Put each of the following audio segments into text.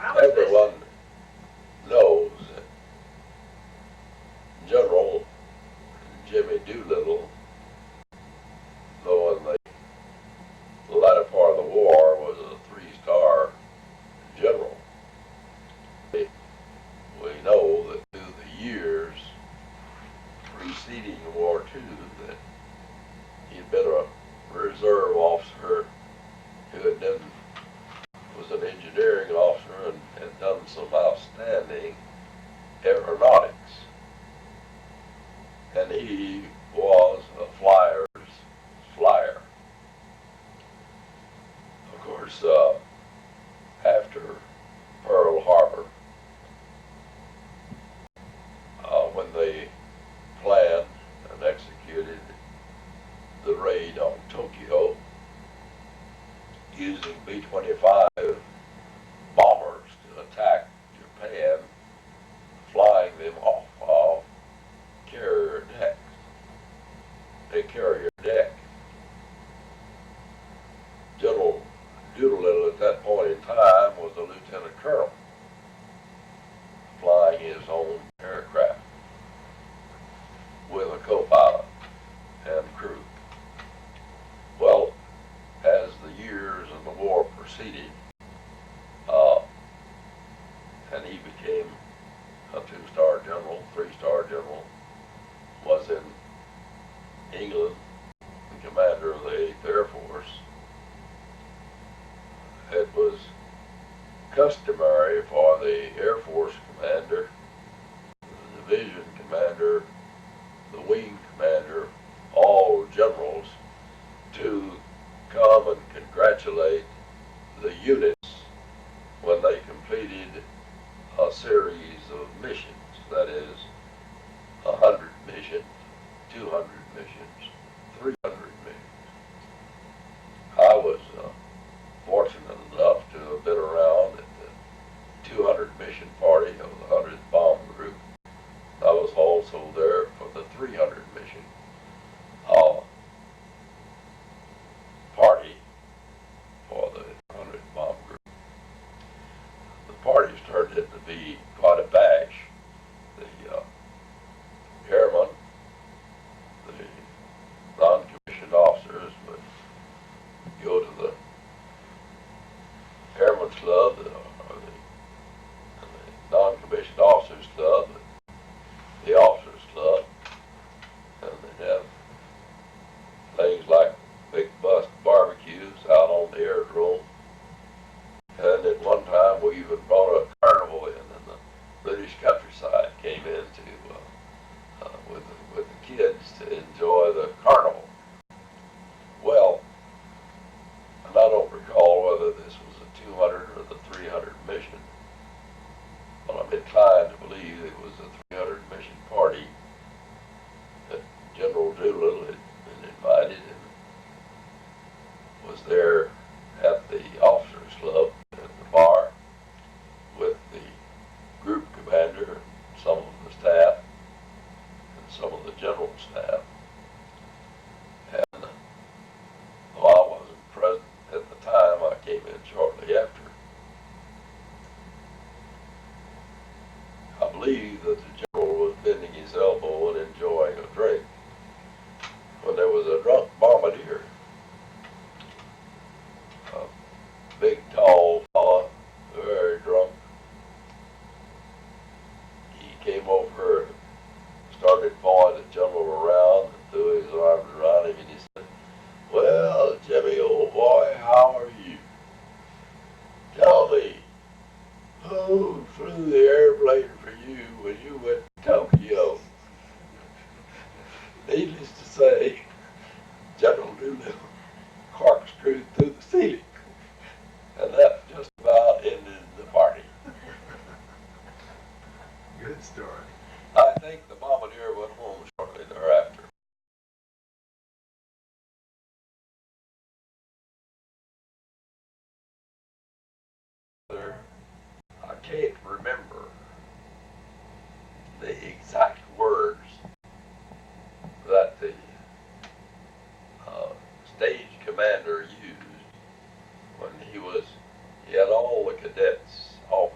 Everyone knows that General Jimmy Doolittle, though in the latter part of the war was a three-star general. We know that through the years preceding War II that he'd been a reserve officer who had then was an engineering officer and had done some outstanding aeronautics. And he was a flyer's flyer. Of course, after Pearl Harbor, when they planned and executed the raid on Tokyo using B-25 bombers to attack Japan, flying them off of carrier decks, a carrier deck. General Doolittle at that point in time was a lieutenant colonel, flying his own aircraft with a co-pilot and crew. Well, as the years of the war proceeded, and he became a two-star general, three-star general, was in England, the commander of the 8th Air Force. It was customary for the Air Force commander, the division commander, the wing commander, all generals, to come and congratulate the units when they completed a series of missions, that is, 100 missions, 200 missions, 300 missions. I was fortunate enough to have been around at the 200 mission party of the 100th Bomb Group. I was also there for the 300 mission party for the 100th Bomb Group. The parties turned out to be quite a bash. The airmen, the non-commissioned officers would go to the Airmen's Club, or the non-commissioned officers club, the officers club, and they'd have things like big bust barbecues out on the aerodrome. And at one time we even brought a carnival in, and the British countryside came in with the kids to enjoy the carnival. Well, and I don't recall whether this was a 200 or the 300 mission, but I'm inclined to believe it was a 300 mission party that General Doolittle had been invited and was there at the officers club at the bar with the group commander and some of the staff and some of the general staff. And though I wasn't present at the time, I came in shortly after. I believe that the general was bending his elbow and enjoying a drink when there was a drunk bombardier, a big, tall fella, very drunk. He came over and started following the general around and threw his arms around him, and he said, "Well, Jimmy, old boy, how are you? Tell me, who flew the airplane for you when you went to Tokyo?" Needless to say, General Doolittle corkscrewed through the ceiling, and that just about ended the party. Good story. I think the bombardier went home shortly thereafter. I can't remember the exact words that the stage commander used when he had all the cadets off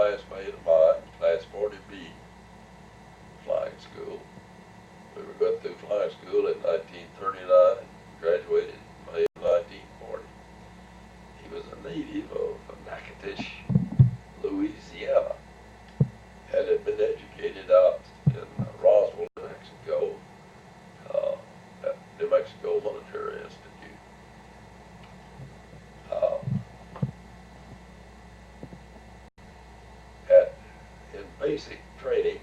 classmate of mine, Class 40B flying school. We were going through flying school in 1939, graduated in May of 1940. He was a native of Natchitoches, Louisiana, and had been educated out in Roswell, New Mexico, at New Mexico Military Institute. In basic training,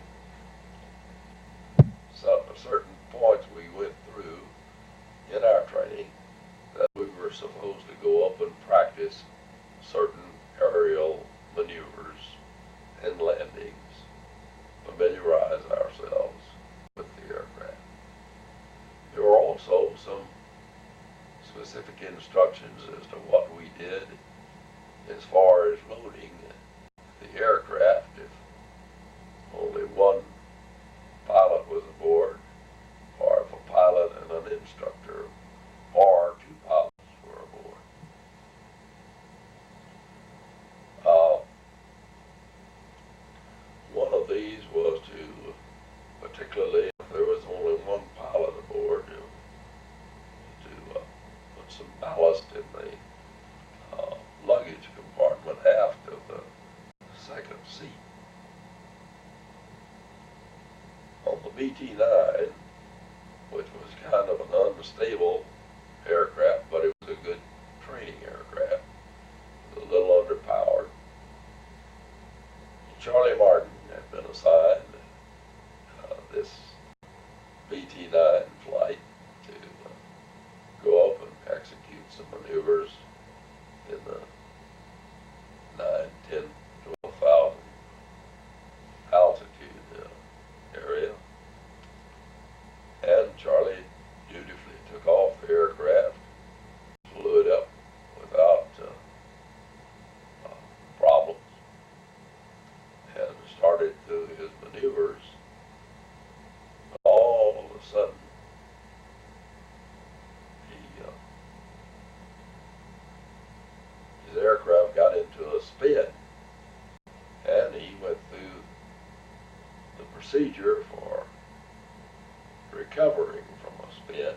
certain points we went through in our training that we were supposed to go up and practice certain aerial maneuvers and landings, familiarize ourselves with the aircraft. There were also some specific instructions as to what we did as far as loading the aircraft if only one pilot was aboard, or if a pilot and an instructor or two pilots were aboard. One of these was to, particularly if there was only one pilot aboard, to put some ballast in the luggage compartment aft of the second seat. On the BT-9, which was kind of an unstable aircraft, but it was a good training aircraft, it was a little underpowered. Charlie Martin had been assigned this BT-9 flight to go up and execute some maneuvers in the 9, 10, 12,000 altitude area. And Charlie dutifully took off the aircraft, flew it up without problems, and started through his maneuvers. All of a sudden, his aircraft got into a spin, and he went through the procedure for recovering from a spin,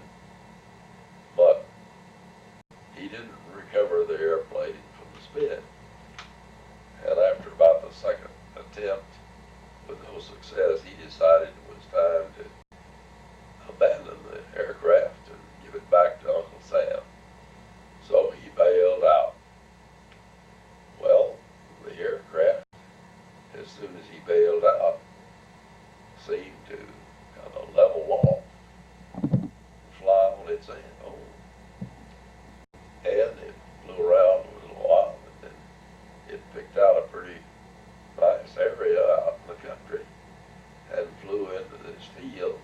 but he didn't recover the airplane from the spin. And after about the second attempt, with no success, he decided it was time to abandon the aircraft and give it back to Uncle Sam. So he bailed out. Well, the aircraft, as soon as he bailed out, seemed to kind of level off, fly on its own. And it flew around a little while, and then it picked out a pretty nice area out in the country and flew into this field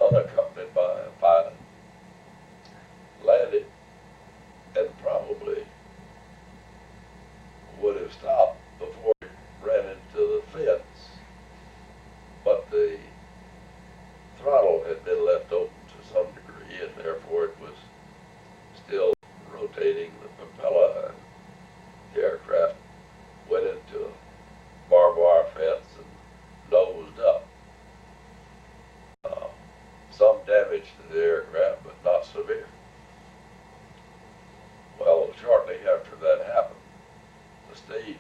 unaccompanied by a pilot, landed, and probably would have stopped before it ran into the fence, but the throttle had been left open to some degree, and therefore it was still rotating the propeller, and the aircraft went into a barbed wire fence and nosed up. Some damage to the aircraft, but not severe. Well, shortly after that happened, the stage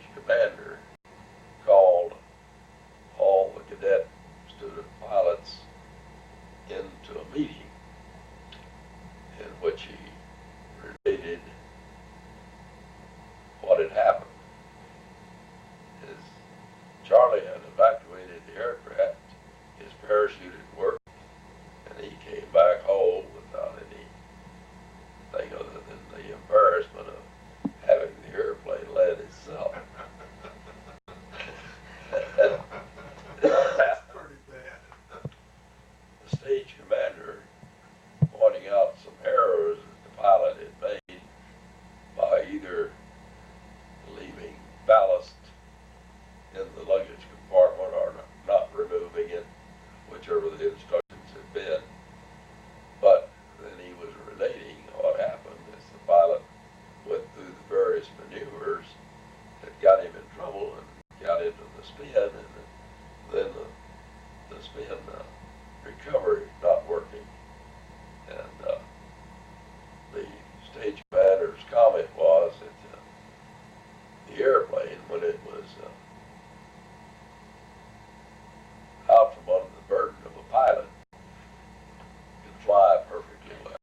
out from under the burden of a pilot can fly perfectly well.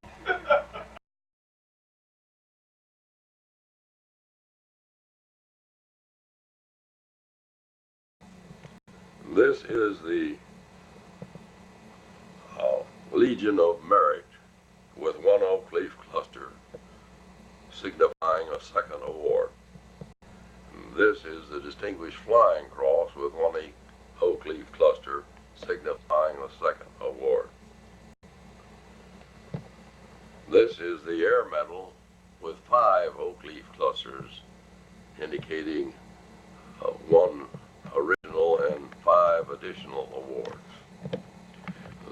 This is the Legion of Merit with one oak leaf cluster, signifying a second award. This is the Distinguished Flying Cross with one oak leaf cluster, signifying a second award. This is the Air Medal with 5 oak leaf clusters, indicating one original and 5 additional awards.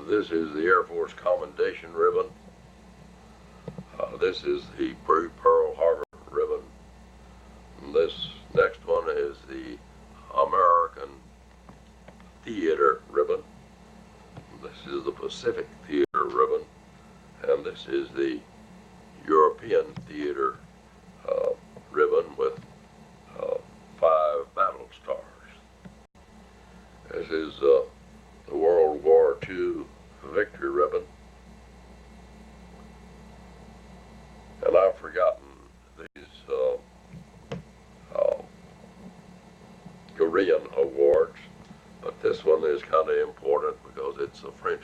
This is the Air Force Commendation Ribbon. This is the Pearl Harbor Ribbon. This next one is the American Theater Ribbon. This is the Pacific Theater Ribbon. And this is the European Theater Ribbon with 5 battle stars. This is the World War II Victory Ribbon. And I've forgotten these Korean awards, but this one is kind of important because it's a French